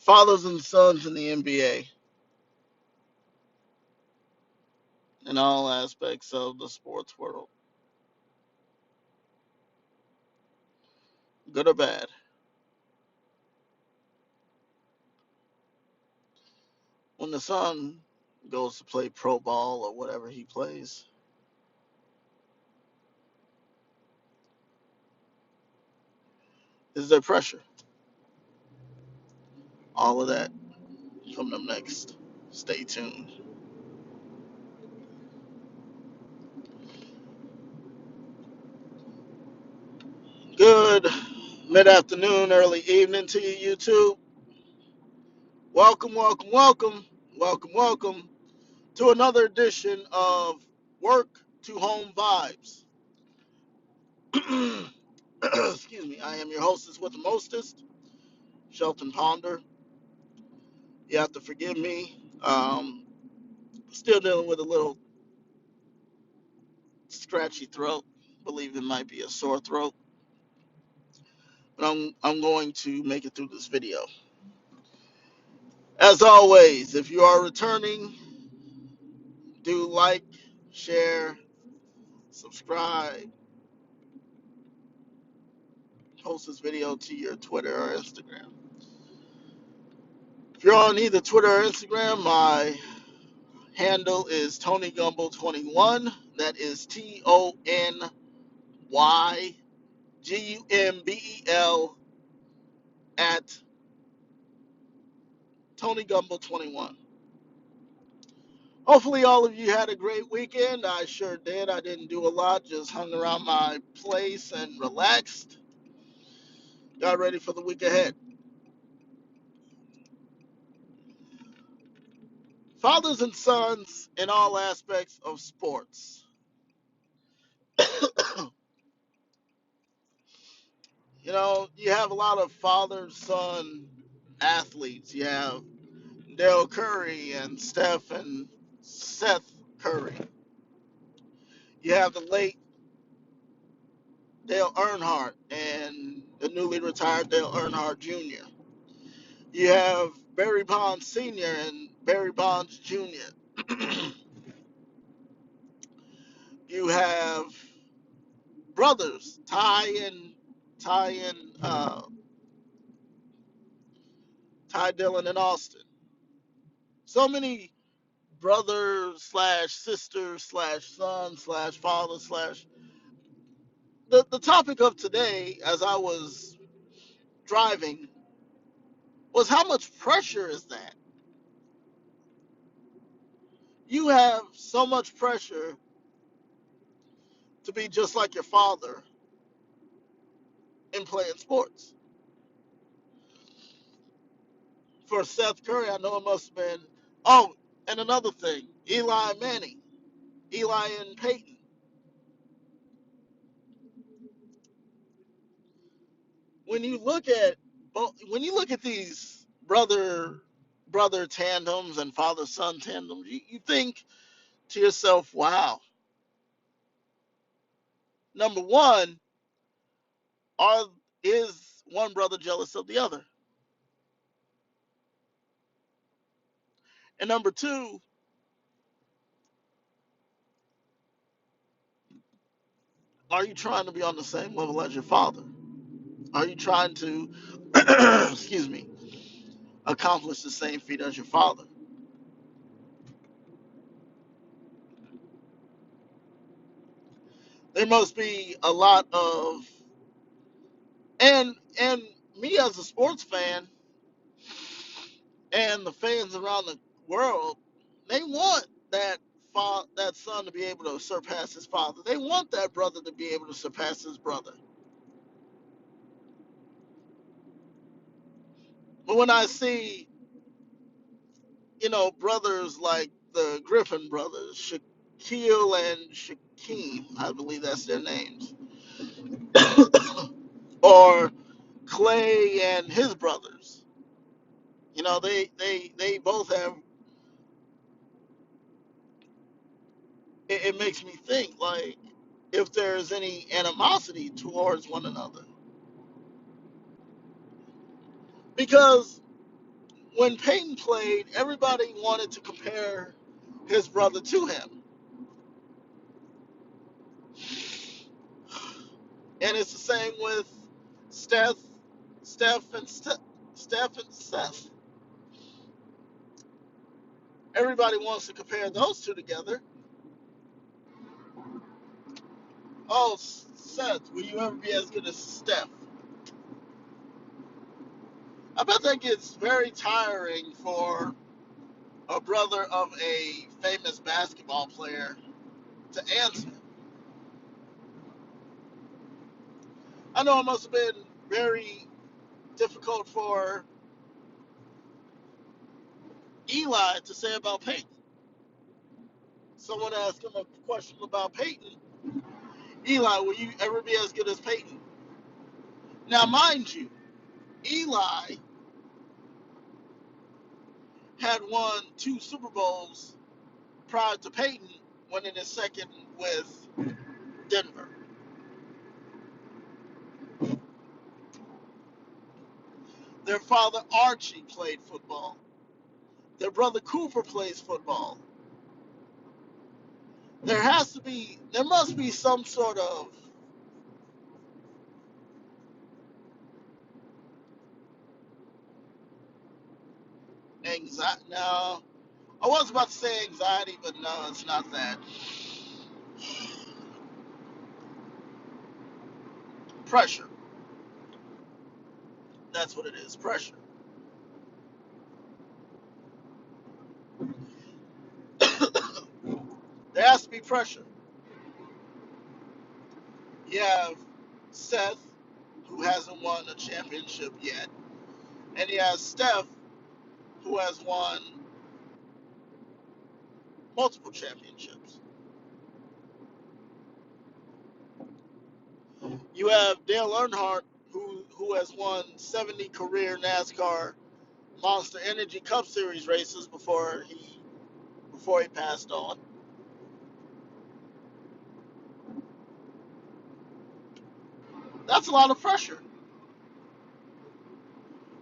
Fathers and sons in the NBA in all aspects of the sports world, good or bad. When the son goes to play pro ball or whatever he plays, is there pressure? All of that coming up next. Stay tuned. Good mid afternoon, early evening to you, YouTube. Welcome, welcome, welcome, welcome, welcome to another edition of Work to Home Vibes. Excuse me, I am your hostess with the mostest, Shelton Ponder. You have to forgive me. Still dealing with a little scratchy throat. Believe it might be a sore throat, but I'm going to make it through this video. As always, if you are returning, do like, share, subscribe, post this video to your Twitter or Instagram. If you're on either Twitter or Instagram, my handle is Tony Gumble 21. That is TonyGumbel at Tony Gumble 21. Hopefully, all of you had a great weekend. I sure did. I didn't do a lot, just hung around my place and relaxed. Got ready for the week ahead. Fathers and sons in all aspects of sports. You have a lot of father son athletes. You have Dale Curry and Steph and Seth Curry. You have the late Dale Earnhardt and the newly retired Dale Earnhardt Jr. You have Barry Bonds Sr. and Barry Bonds Jr. You have brothers Ty and Ty Dillon and Austin. So many brother slash sister slash son slash father slash. The topic of today, as I was driving, was how much pressure is that? You have so much pressure to be just like your father in playing sports. For Seth Curry, I know it must have been. Oh, and another thing, Eli Manning, Eli and Peyton. When you look at these brother tandems and father son tandems, you think to yourself, wow. Number one, are is one brother jealous of the other? And number two, are you trying to be on the same level as your father? Are you trying to, excuse me, accomplish the same feat as your father? There must be a lot of, and me as a sports fan and the fans around the world, they want that son to be able to surpass his father. They want that brother to be able to surpass his brother. But when I see, brothers like the Griffin brothers, Shaquille and Shaquem, I believe that's their names, or Clay and his brothers, they both have. It makes me think like if there's any animosity towards one another, because When Peyton played, everybody wanted to compare his brother to him. And it's the same with Steph, Steph and Steph, Steph and Seth. Everybody wants to compare those two together. Oh, Seth, will you ever be as good as Steph? I bet that gets very tiring for a brother of a famous basketball player to answer. I know it must have been very difficult for Eli to say about Peyton. Someone asked him a question about Peyton. Eli, will you ever be as good as Peyton? Now, mind you, Eli had won 2 Super Bowls prior to Peyton winning his second with Denver. Their father Archie played football. Their brother Cooper plays football. There must be some sort of anxiety. No, I was about to say anxiety, but no, it's not that. Pressure. That's what it is. Pressure. There has to be pressure. You have Seth, who hasn't won a championship yet, and he has Steph, who has won multiple championships. You have Dale Earnhardt, who has won 70 career NASCAR Monster Energy Cup Series races before he passed on. That's a lot of pressure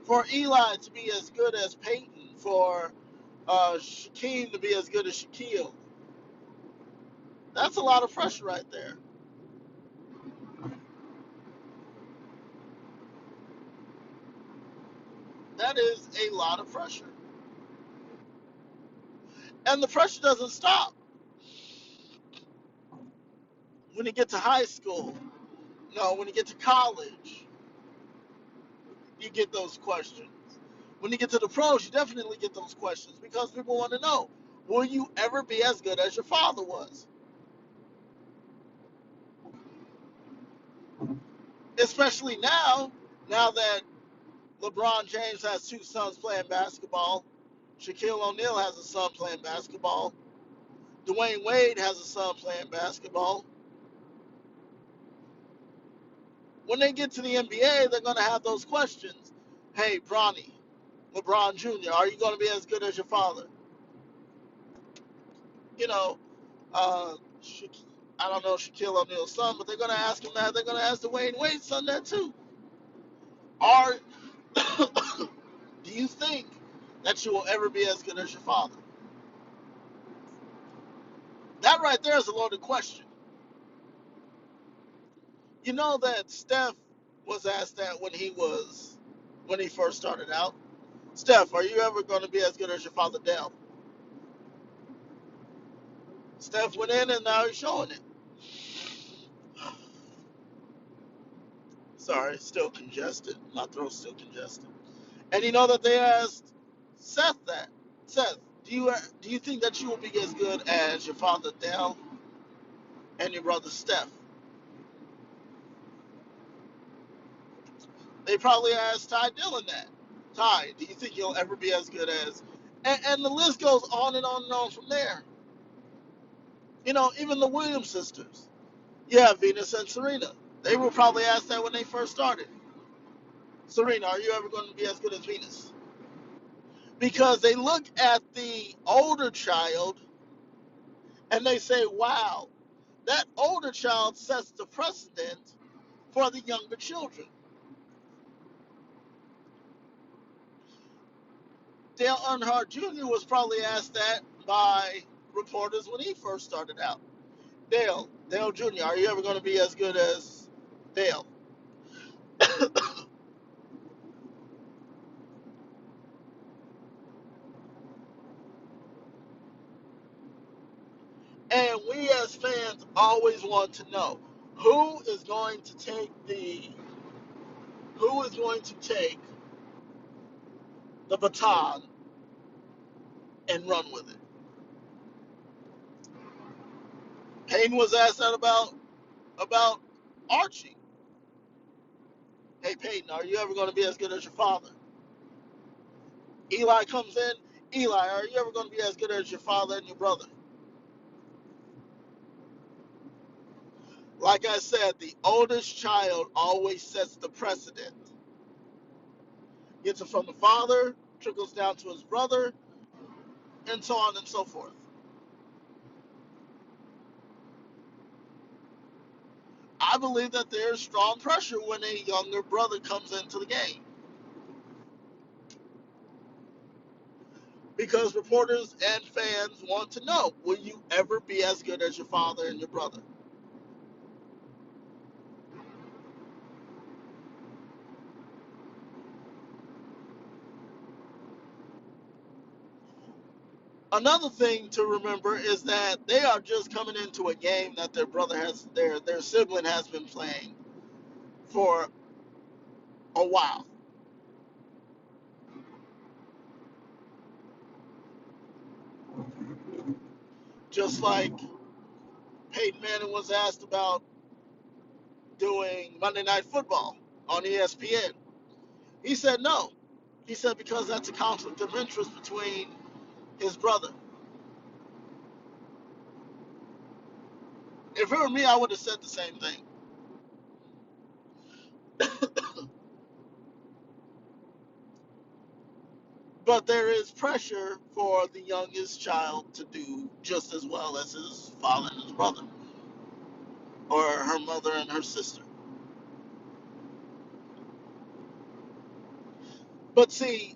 for Eli to be as good as Peyton, for Shaquem to be as good as Shaquille. That's a lot of pressure right there. That is a lot of pressure. And the pressure doesn't stop when you get to high school. No, when you get to college, you get those questions. When you get to the pros, you definitely get those questions because people want to know, will you ever be as good as your father was? Especially now that LeBron James has 2 sons playing basketball, Shaquille O'Neal has a son playing basketball, Dwayne Wade has a son playing basketball. When they get to the NBA, they're going to have those questions. Hey, Bronny, LeBron Jr., are you going to be as good as your father? You know, uh, I don't know Shaquille O'Neal's son, but they're going to ask him that. They're going to ask Dwayne Wade's son that too. Are do you think that you will ever be as good as your father? That right there is a loaded question. You know that Steph was asked that when he first started out. Steph, are you ever going to be as good as your father Dell? Steph went in and now he's showing it. Sorry, still congested. My throat's still congested. And you know that they asked Seth that. Seth, do you think that you will be as good as your father Dell and your brother Steph? They probably asked Ty Dillon that. Ty, do you think you'll ever be as good as? And the list goes on and on and on from there. You know, even the Williams sisters. Yeah, Venus and Serena. They were probably asked that when they first started. Serena, are you ever going to be as good as Venus? Because they look at the older child and they say, wow, that older child sets the precedent for the younger children. Dale Earnhardt Jr. was probably asked that by reporters when he first started out. Dale Jr., are you ever going to be as good as Dale? And we as fans always want to know who is going to take the baton and run with it. Peyton was asked that about Archie. Hey Peyton, are you ever going to be as good as your father? Eli comes in. Eli, are you ever going to be as good as your father and your brother? Like I said, the oldest child always sets the precedent. Gets it from the father, trickles down to his brother, and so on and so forth. I believe that there's strong pressure when a younger brother comes into the game because reporters and fans want to know, will you ever be as good as your father and your brother? Another thing to remember is that they are just coming into a game that their sibling has been playing for a while. Just like Peyton Manning was asked about doing Monday Night Football on ESPN. He said no. He said because that's a conflict of interest between his brother. If it were me, I would have said the same thing. But there is pressure for the youngest child to do just as well as his father and his brother, or her mother and her sister. But see,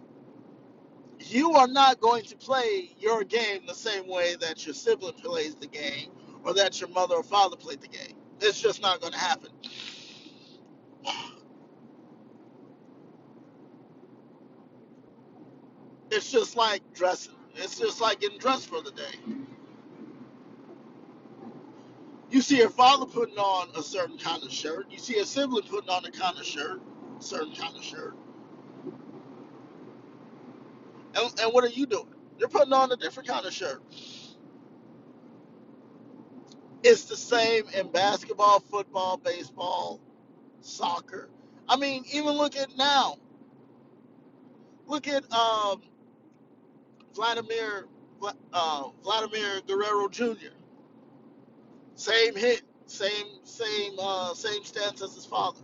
you are not going to play your game the same way that your sibling plays the game or that your mother or father played the game. It's just not going to happen. It's just like dressing. It's just like getting dressed for the day. You see your father putting on a certain kind of shirt. You see a sibling putting on a kind of shirt, certain kind of shirt. And what are you doing? You're putting on a different kind of shirt. It's the same in basketball, football, baseball, soccer. I mean, even look at now. Look at Vladimir Vladimir Guerrero Jr. Same hit, same stance as his father.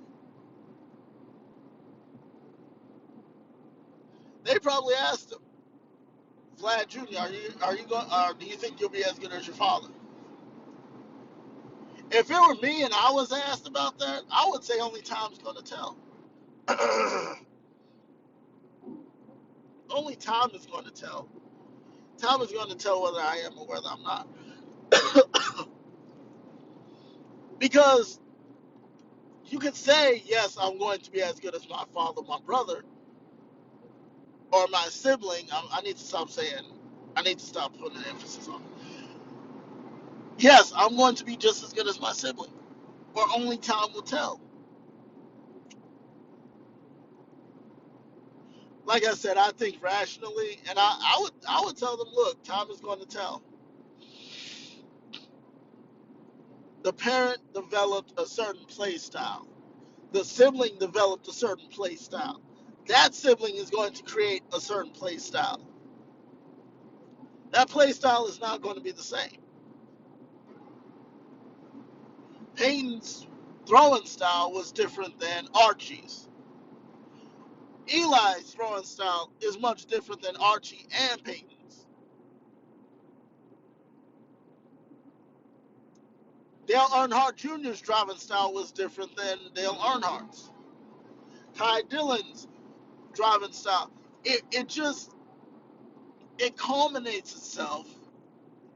They probably asked him, Vlad Jr., are you going? Do you think you'll be as good as your father? If it were me and I was asked about that, I would say only time's going to tell. Only time is going to tell. Time is going to tell whether I am or whether I'm not. Because you could say, yes, I'm going to be as good as my father, my brother, or my sibling. I need to stop saying, I need to stop putting an emphasis on it. Yes, I'm going to be just as good as my sibling, or only time will tell. Like I said, I think rationally, and I would tell them, look, time is going to tell. The parent developed a certain play style. The sibling developed a certain play style. That sibling is going to create a certain play style. That play style is not going to be the same. Peyton's throwing style was different than Archie's. Eli's throwing style is much different than Archie and Peyton's. Dale Earnhardt Jr.'s driving style was different than Dale Earnhardt's. Ty Dillon's driving style. It just, it culminates itself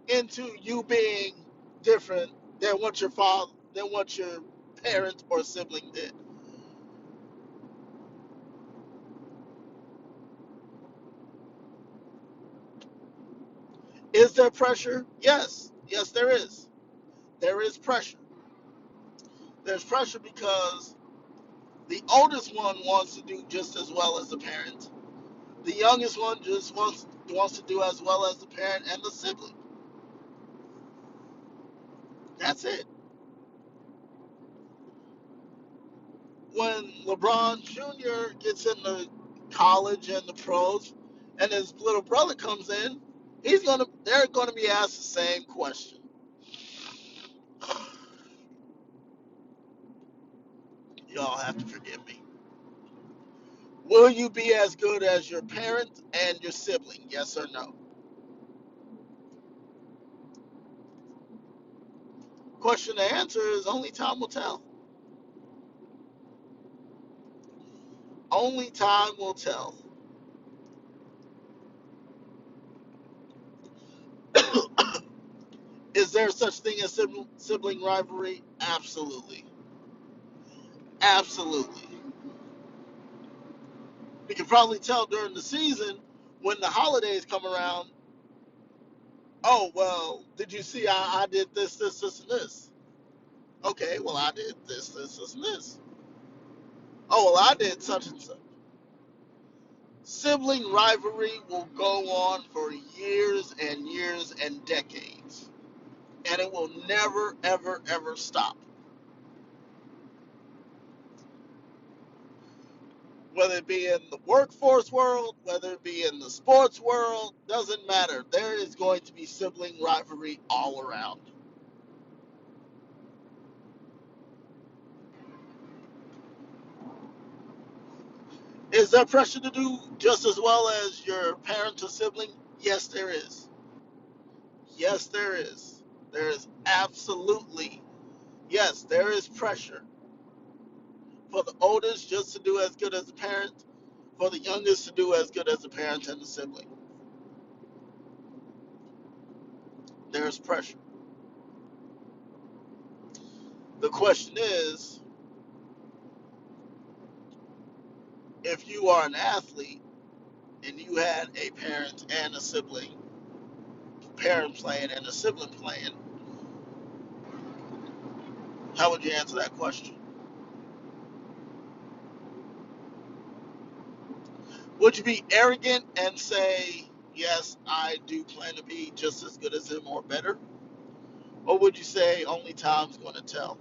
into you being different than what your father, than what your parent or sibling did. Is there pressure? Yes. Yes, there is. There is pressure. There's pressure because the oldest one wants to do just as well as the parent. The youngest one just wants to do as well as the parent and the sibling. That's it. When LeBron Jr. gets into college and the pros, and his little brother comes in, they're gonna be asked the same question. Y'all have to forgive me. Will you be as good as your parent and your sibling? Yes or no? Question to answer is only time will tell. Only time will tell. Is there such thing as sibling rivalry? Absolutely. Absolutely. You can probably tell during the season when the holidays come around, oh, well, did you see I did this, this, this, and this? Okay, well, I did this, this, this, and this. Oh, well, I did such and such. Sibling rivalry will go on for years and years and decades, and it will never, ever, ever stop. Whether it be in the workforce world, whether it be in the sports world, doesn't matter. There is going to be sibling rivalry all around. Is there pressure to do just as well as your parent or sibling? Yes, there is. Yes, there is. There is absolutely, yes, there is pressure for the oldest just to do as good as the parent, for the youngest to do as good as the parent and the sibling. There's pressure. The question is, if you are an athlete and you had a parent and a sibling, parent playing and a sibling playing, how would you answer that question? Would you be arrogant and say, yes, I do plan to be just as good as him or better? Or would you say only time's going to tell?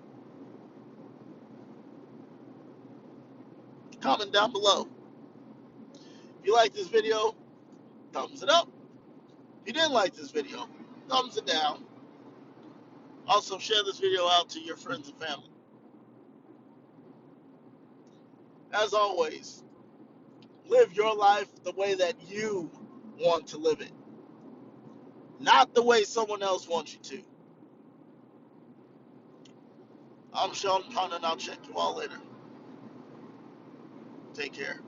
Comment down below. If you like this video, thumbs it up. If you didn't like this video, thumbs it down. Also, share this video out to your friends and family. As always, live your life the way that you want to live it, not the way someone else wants you to. I'm Sean Pond, and I'll check you all later. Take care.